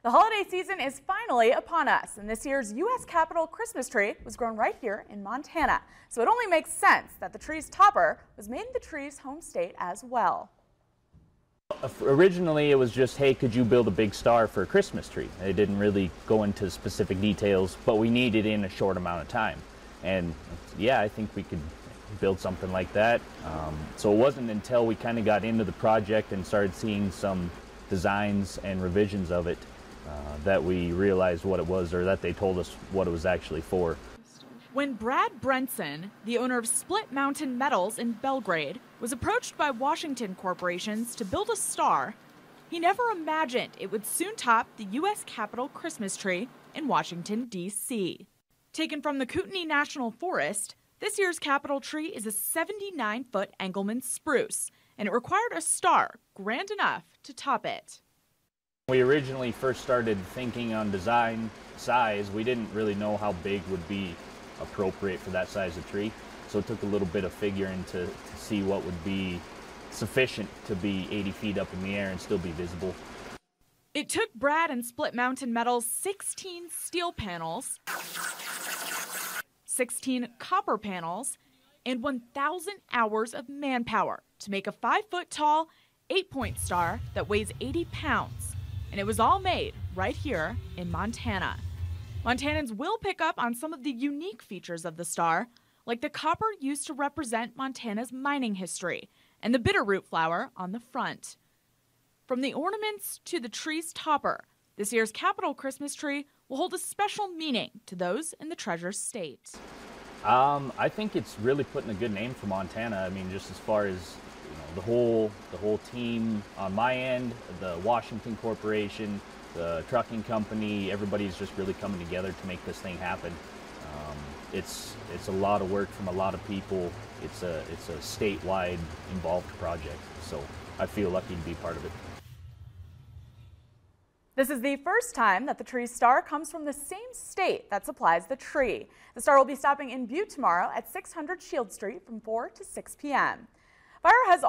The holiday season is finally upon us, and this year's U.S. Capitol Christmas tree was grown right here in Montana. So it only makes sense that the tree's topper was made in the tree's home state as well. Originally, it was just, hey, could you build a big star for a Christmas tree? It didn't really go into specific details, but we needed it in a short amount of time. And yeah, I think we could build something like that. So it wasn't until we kind of got into the project and started seeing some designs and revisions of it that we realized what it was, or that they told us what it was actually for. When Brad Brenteson, the owner of Split Mountain Metals in Belgrade, was approached by Washington corporations to build a star, he never imagined it would soon top the U.S. Capitol Christmas tree in Washington, D.C. Taken from the Kootenai National Forest, this year's Capitol tree is a 79-foot Engelmann spruce, and it required a star grand enough to top it. We originally first started thinking on design size. We didn't really know how big would be appropriate for that size of tree, so it took a little bit of figuring to see what would be sufficient to be 80 feet up in the air and still be visible. It took Brad and Split Mountain Metals 16 steel panels, 16 copper panels, and 1,000 hours of manpower to make a 5-foot tall, 8-point star that weighs 80 pounds. And it was all made right here in Montana. Montanans will pick up on some of the unique features of the star, like the copper used to represent Montana's mining history and the bitterroot flower on the front. From the ornaments to the tree's topper, this year's Capitol Christmas tree will hold a special meaning to those in the Treasure State. I think it's really putting a good name for Montana. I mean, just as far as the whole team on my end, the Washington Corporation, the trucking company, everybody's just really coming together to make this thing happen. It's a lot of work from a lot of people. It's a statewide involved project, so I feel lucky to be part of it. This is the first time that the tree's star comes from the same state that supplies the tree. The star will be stopping in Butte tomorrow at 600 Shield Street from 4 to 6 p.m. Fire has